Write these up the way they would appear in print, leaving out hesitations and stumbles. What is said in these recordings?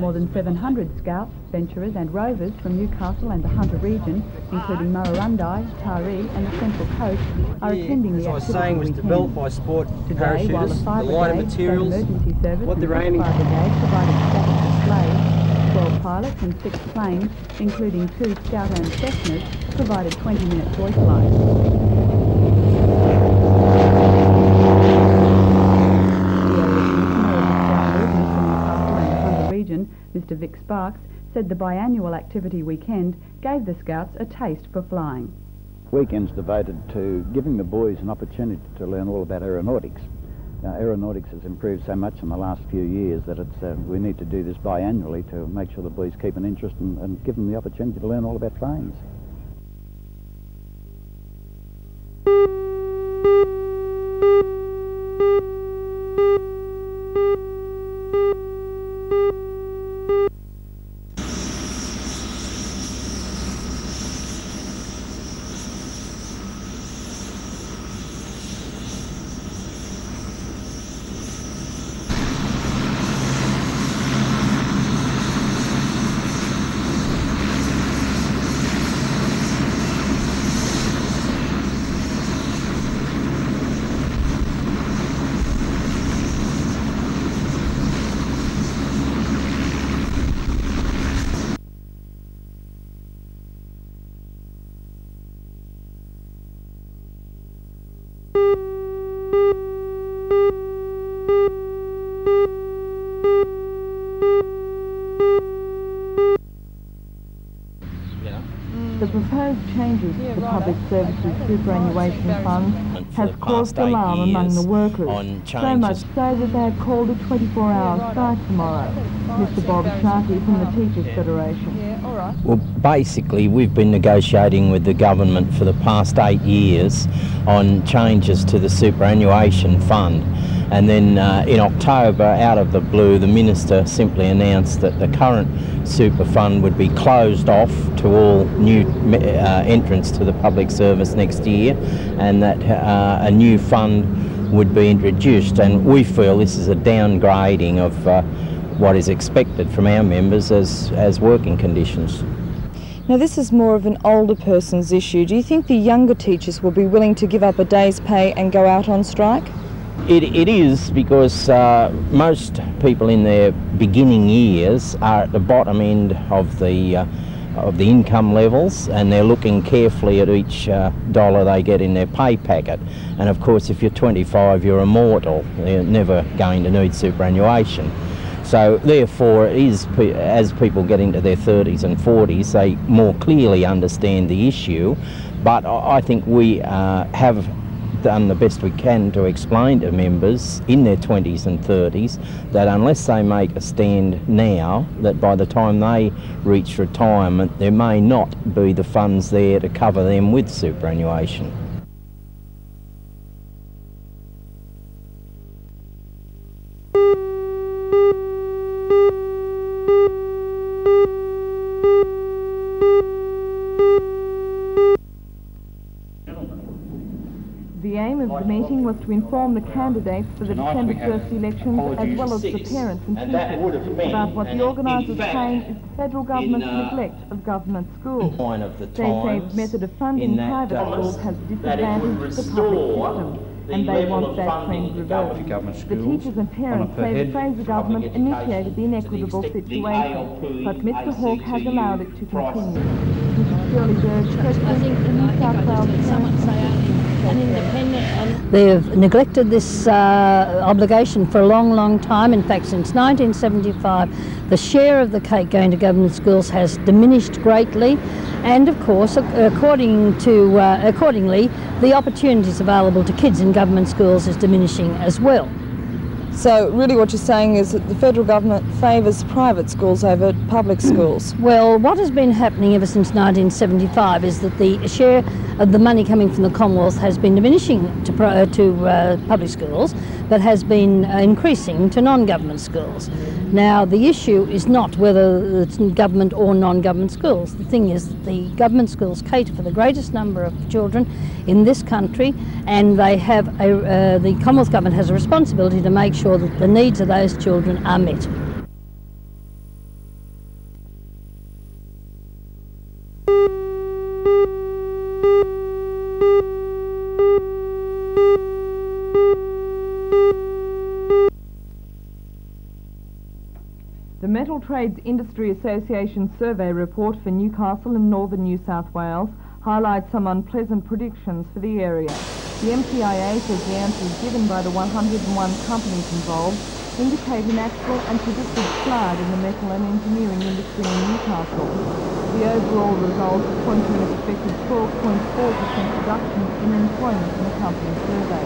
More than 700 scouts, venturers and rovers from Newcastle and the Hunter region, including Murrurundi, Taree and the Central Coast, are attending the activity weekend. Today, while the fire brigade, state emergency service and fire brigade provided static displays, 12 pilots and 6 planes, including 2 Scout and Cessnas, provided 20-minute voice lights. Mr Vic Sparks said the biannual activity weekend gave the Scouts a taste for flying. Weekend's devoted to giving the boys an opportunity to learn all about aeronautics. Aeronautics has improved so much in the last few years that we need to do this biannually to make sure the boys keep an interest and give them the opportunity to learn all about planes. The proposed changes to the Public Services Superannuation Fund has caused alarm among the workers, so much so that they have called a 24-hour strike tomorrow. Mr Bob Sharkey from the Teachers Federation. Well, basically we've been negotiating with the government for the past 8 years on changes to the superannuation fund. And then in October, out of the blue, the Minister simply announced that the current super fund would be closed off to all new entrants to the public service next year, and that a new fund would be introduced. And we feel this is a downgrading of what is expected from our members as working conditions. Now this is more of an older person's issue. Do you think the younger teachers will be willing to give up a day's pay and go out on strike? It is, because most people in their beginning years are at the bottom end of the income levels, and they're looking carefully at each dollar they get in their pay packet. And of course, if you're 25, you're immortal. You're never going to need superannuation. So therefore, it is, as people get into their 30s and 40s, they more clearly understand the issue. But I think we have done the best we can to explain to members in their 20s and 30s that unless they make a stand now, that by the time they reach retirement, there may not be the funds there to cover them with superannuation. The aim of the meeting was to inform the candidates for the December 1st elections, as well as the parents and teachers, about what the organisers claim is the federal government's neglect of government schools. They say the method of funding private schools has disadvantaged the public system, and they want that trend reversed. The teachers and parents say the Fraser government initiated the inequitable situation, but Mr Hawke has allowed it to continue. Mrs Shirley Bird, President of the New South Wales Parents. They've neglected this obligation for a long, long time. In fact, since 1975, the share of the cake going to government schools has diminished greatly, and of course, accordingly, the opportunities available to kids in government schools is diminishing as well. So really what you're saying is that the federal government favours private schools over public schools? Well, what has been happening ever since 1975 is that the share of the money coming from the Commonwealth has been diminishing to public schools, but has been increasing to non-government schools. Now, the issue is not whether it's government or non-government schools. The thing is that the government schools cater for the greatest number of children in this country, and they have the Commonwealth government has a responsibility to make sure that the needs of those children are met. The Metal Trades Industry Association survey report for Newcastle and northern New South Wales highlights some unpleasant predictions for the area. The MTIA says the answers given by the 101 companies involved indicate an actual and predicted slide in the metal and engineering industry in Newcastle. The overall results point to an expected 12.4% reduction in employment in the company survey.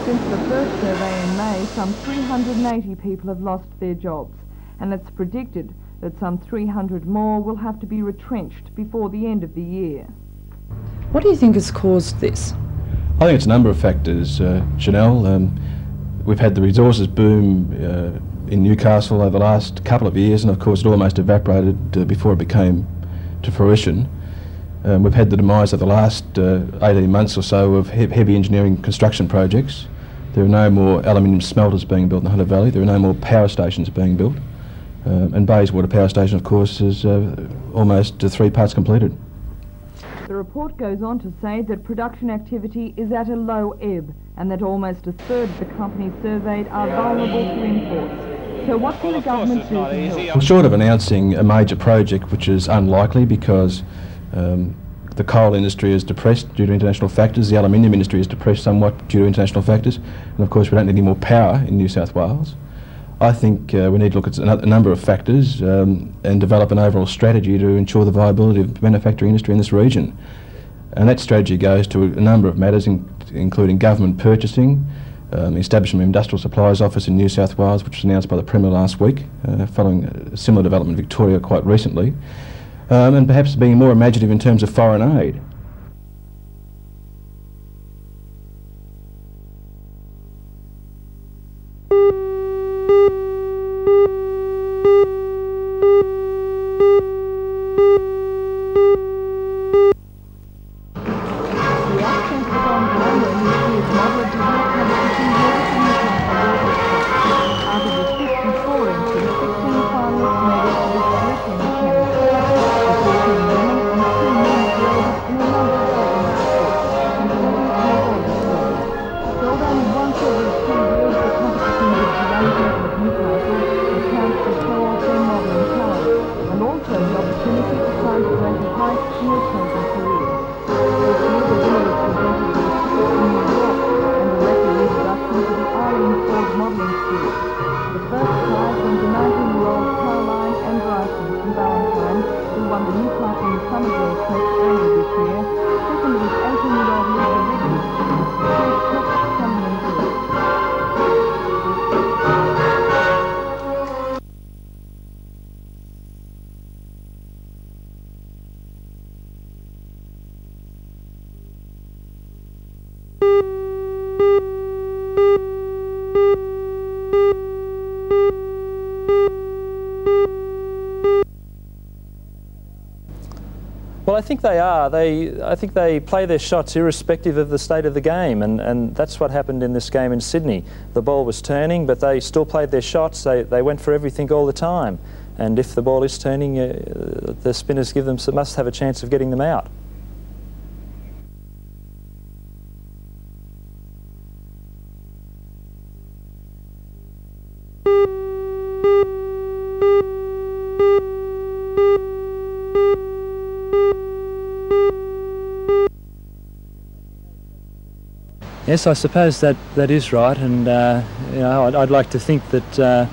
Since the first survey in May, some 380 people have lost their jobs, and it's predicted that some 300 more will have to be retrenched before the end of the year. What do you think has caused this? I think it's a number of factors, Janelle. We've had the resources boom in Newcastle over the last couple of years, and of course it almost evaporated before it became to fruition. We've had the demise of the last 18 months or so of heavy engineering construction projects. There are no more aluminium smelters being built in the Hunter Valley. There are no more power stations being built. And Bayswater Power Station, of course, is almost 3 parts completed. The report goes on to say that production activity is at a low ebb and that almost a third of the companies surveyed are vulnerable to imports. So what can the government do to help? Well, short of announcing a major project, which is unlikely because the coal industry is depressed due to international factors, the aluminium industry is depressed somewhat due to international factors, and of course we don't need any more power in New South Wales. I think we need to look at a number of factors and develop an overall strategy to ensure the viability of the manufacturing industry in this region. And that strategy goes to a number of matters, including government purchasing, establishment of Industrial Supplies Office in New South Wales, which was announced by the Premier last week, following a similar development in Victoria quite recently, and perhaps being more imaginative in terms of foreign aid. Well, I think they are. I think they play their shots irrespective of the state of the game, and that's what happened in this game in Sydney. The ball was turning, but they still played their shots. They went for everything all the time, and if the ball is turning, the spinners must have a chance of getting them out. Yes, I suppose that is right, and you know, I'd like to think that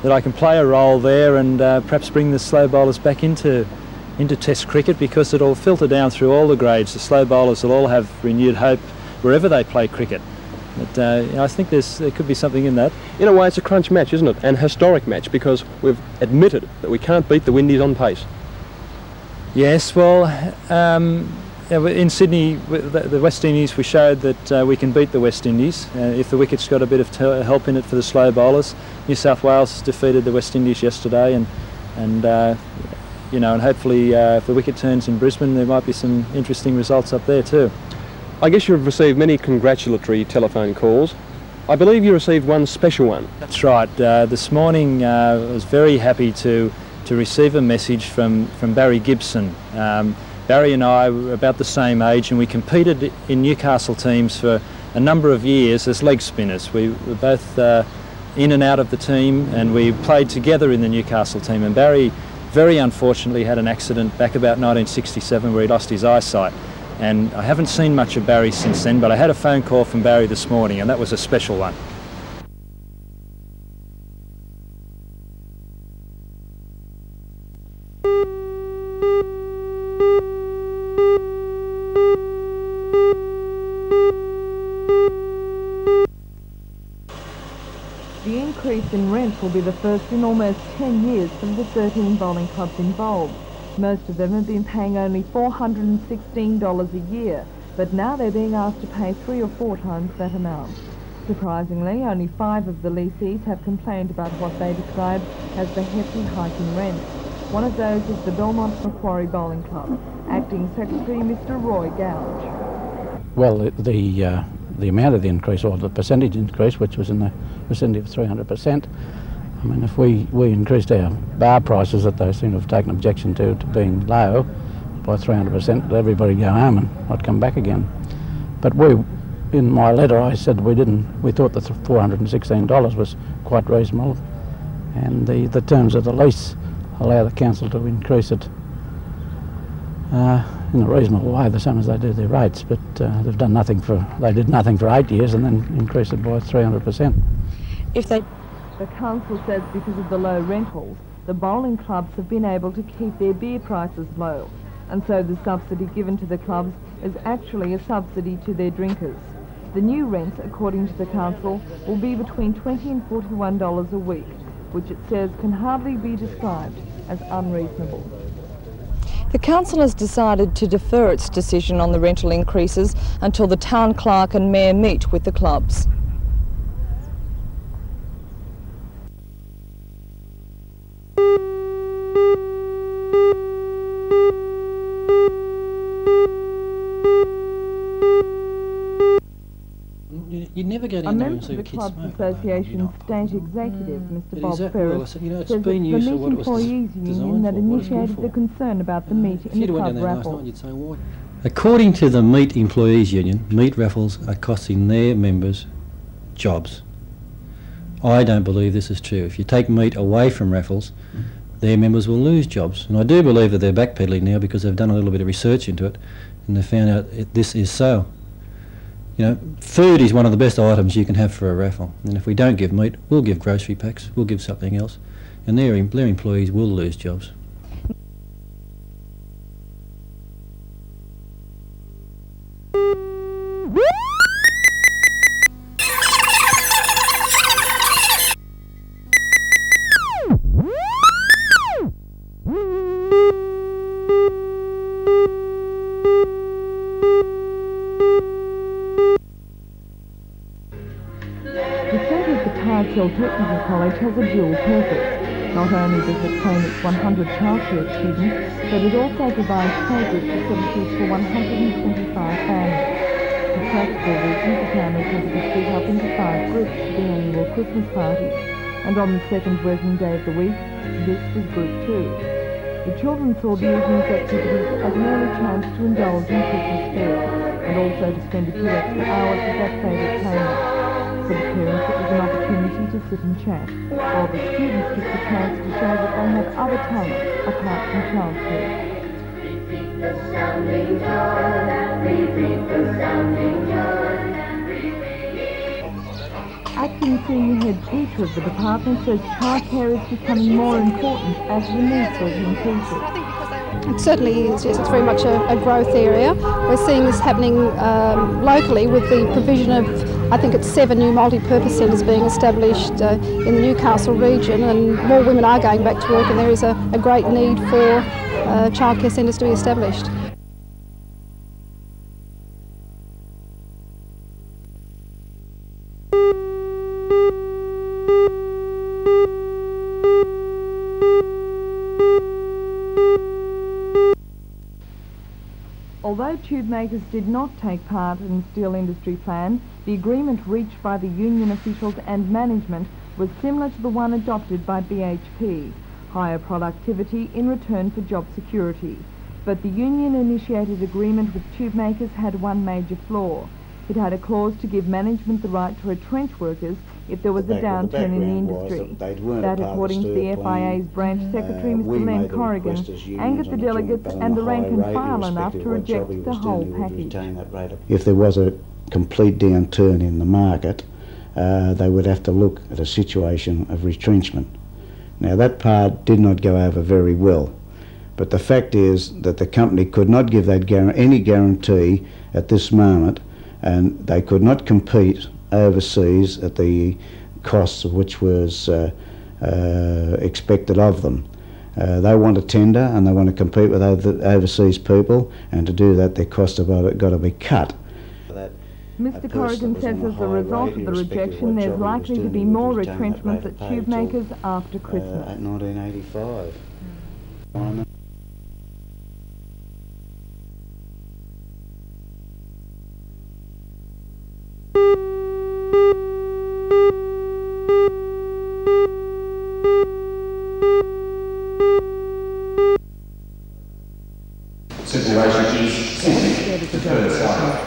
I can play a role there and perhaps bring the slow bowlers back into Test cricket, because it'll filter down through all the grades. The slow bowlers will all have renewed hope wherever they play cricket. But you know, I think there could be something in that. In a way, it's a crunch match, isn't it? An historic match, because we've admitted that we can't beat the Windies on pace. Yes, well. In Sydney, the West Indies, we showed that we can beat the West Indies if the wicket's got a bit of help in it for the slow bowlers. New South Wales defeated the West Indies yesterday, and you know, and hopefully if the wicket turns in Brisbane, there might be some interesting results up there too. I guess you've received many congratulatory telephone calls. I believe you received one special one. That's right. This morning I was very happy to receive a message from Barry Gibson. Barry and I were about the same age, and we competed in Newcastle teams for a number of years as leg spinners. We were both in and out of the team, and we played together in the Newcastle team. And Barry, very unfortunately, had an accident back about 1967 where he lost his eyesight. And I haven't seen much of Barry since then, but I had a phone call from Barry this morning, and that was a special one. The increase in rent will be the first in almost 10 years for the 13 bowling clubs involved. Most of them have been paying only $416 a year, but now they're being asked to pay 3 or 4 times that amount. Surprisingly, only 5 of the lessees have complained about what they describe as the hefty hike in rent. One of those is the Belmont Macquarie Bowling Club. Acting Secretary Mr. Roy Gouge. Well, the amount of the increase, or the percentage increase, which was in the vicinity of 300%. I mean, if we increased our bar prices that they seem to have taken objection to being low by 300%, everybody would go home and not come back again. But in my letter, I said we thought that $416 was quite reasonable, and the terms of the lease allow the council to increase it in a reasonable way, the same as they do their rates, but they did nothing for 8 years and then increased it by 300%. The council says because of the low rentals, the bowling clubs have been able to keep their beer prices low, and so the subsidy given to the clubs is actually a subsidy to their drinkers. The new rent, according to the council, will be between $20 and $41 a week, which it says can hardly be described as unreasonable. The council has decided to defer its decision on the rental increases until the town clerk and mayor meet with the clubs. You never go A down there and member see of the kids Clubs smoke. Association state executive, Mr. Bob Well, Ferris, you know, it's says been it's the used for Meat what it was Employees designed Union that for, what it's good initiated for. the concern about the meat If in you'd the have went club down there last raffle. night, you'd say why. According to the Meat Employees Union, meat raffles are costing their members jobs. I don't believe this is true. If you take meat away from raffles, their members will lose jobs. And I do believe that they're backpedaling now because they've done a little bit of research into it and they've found out this is so. You know, food is one of the best items you can have for a raffle. And if we don't give meat, we'll give grocery packs, we'll give something else. And their employees will lose jobs. Technical College has a dual purpose. Not only does it train its 100 childcare students, but it also provides playgroup facilities for 125 families. For practical reasons, the families had to be split up into 5 groups for the annual Christmas party. And on the second working day of the week, this was Group 2. The children saw the evening's activities as an early chance to indulge in Christmas fare, and also to spend a few extra hours with their favourite playmate. For the parents, it was an opportunity to sit and chat, while the students took the chance to show that they have other talents apart from childcare. Repeat the sounding horn, repeat the sounding horn, Acting Senior Head Teacher of the department says childcare is becoming more important as the need for it increases. It certainly is, yes. It's very much a growth area. We're seeing this happening locally with the provision of, I think it's 7 new multi-purpose centres being established in the Newcastle region, and more women are going back to work, and there is a great need for childcare centres to be established. Although tube makers did not take part in the steel industry plan, the agreement reached by the union officials and management was similar to the one adopted by BHP, higher productivity in return for job security. But the union-initiated agreement with tube makers had one major flaw. It had a clause to give management the right to retrench workers if there was a downturn in the industry. That, according to the FIA's branch secretary, Mr Len Corrigan, angered the delegates and the rank and file enough to reject the whole package. If there was a complete downturn in the market, they would have to look at a situation of retrenchment. Now that part did not go over very well, but the fact is that the company could not give that any guarantee at this moment, and they could not compete overseas at the costs of which was expected of them. They want to tender and they want to compete with overseas people, and to do that their costs have got to be cut. Mr Corrigan says as a result of the rejection there's likely to be more retrenchments at tube makers after Christmas. At 1985.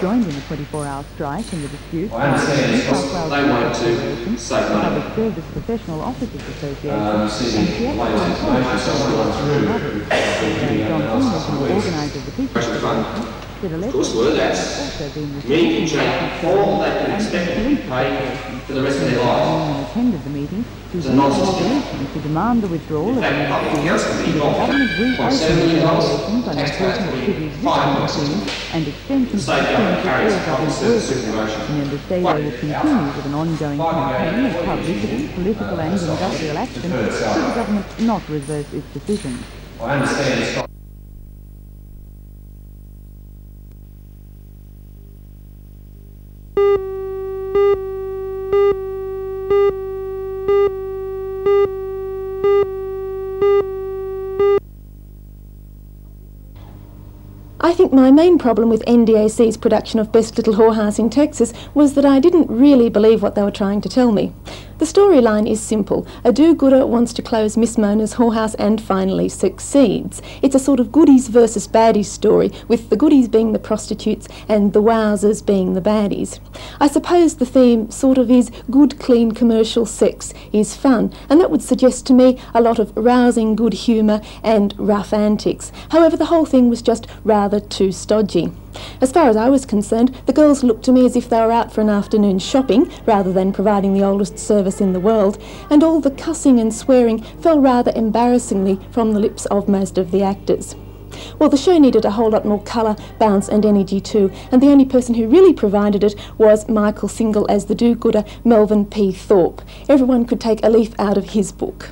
Joined in the 24-hour strike in the dispute. I understand it's possible they wanted to save money. Public Service Professional Officers Association Sending latest information, so I'm going through organiser of the People Of course, were that meaningful all they can expect to be paid for the rest of their life. Attended the meeting to It's a nonsense to demand the withdrawal of the public health can be involved government by reopening $7 million. negotiations on important cities and extensions The state government carries public government service workers. superannuation. Members say they will continue with an ongoing campaign of publicity, political and industrial action should the government not reverse its decision. I understand it's not. I think my main problem with NDAC's production of Best Little Whorehouse in Texas was that I didn't really believe what they were trying to tell me. The storyline is simple. A do-gooder wants to close Miss Mona's whorehouse and finally succeeds. It's a sort of goodies versus baddies story, with the goodies being the prostitutes and the wowsers being the baddies. I suppose the theme sort of is good, clean commercial sex is fun, and that would suggest to me a lot of rousing good humour and rough antics. However, the whole thing was just rather too stodgy. As far as I was concerned, the girls looked to me as if they were out for an afternoon shopping rather than providing the oldest service in the world, and all the cussing and swearing fell rather embarrassingly from the lips of most of the actors. Well, the show needed a whole lot more colour, bounce and energy too, and the only person who really provided it was Michael Single as the do-gooder Melvin P. Thorpe. Everyone could take a leaf out of his book.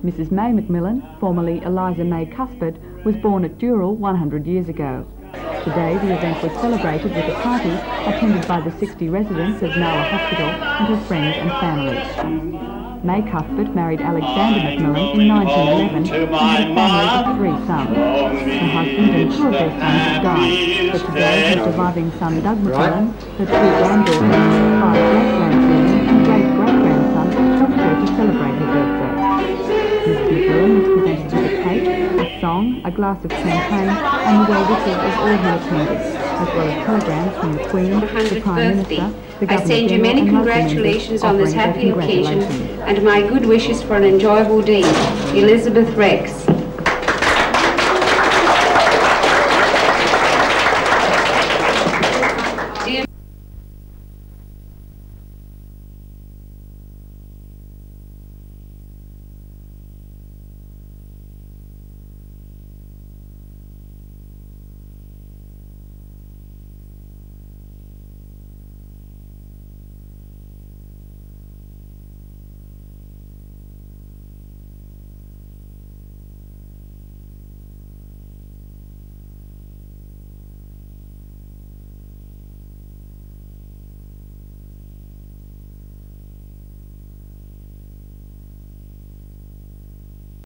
Mrs May Macmillan, formerly Eliza May Cuthbert, was born at Dural 100 years ago. Today the event was celebrated with a party attended by the 60 residents of Nowra Hospital and her friends and family. May Cuthbert married Alexander Macmillan in 1911 and had a family of 3 sons. Her husband and 2 of their sons have died, but today her surviving son Doug Macmillan, her 2 granddaughters, 5 great-grandchildren and great-great-grandson helped her to celebrate her birthday. Mrs Macmillan was presented with a cake, a song, a glass of champagne and the well-wishes of all who attended, as well as telegrams from the Queen, the Prime Minister, the Governor I send you many congratulations on this happy occasion and my good wishes for an enjoyable day. Elizabeth Rex.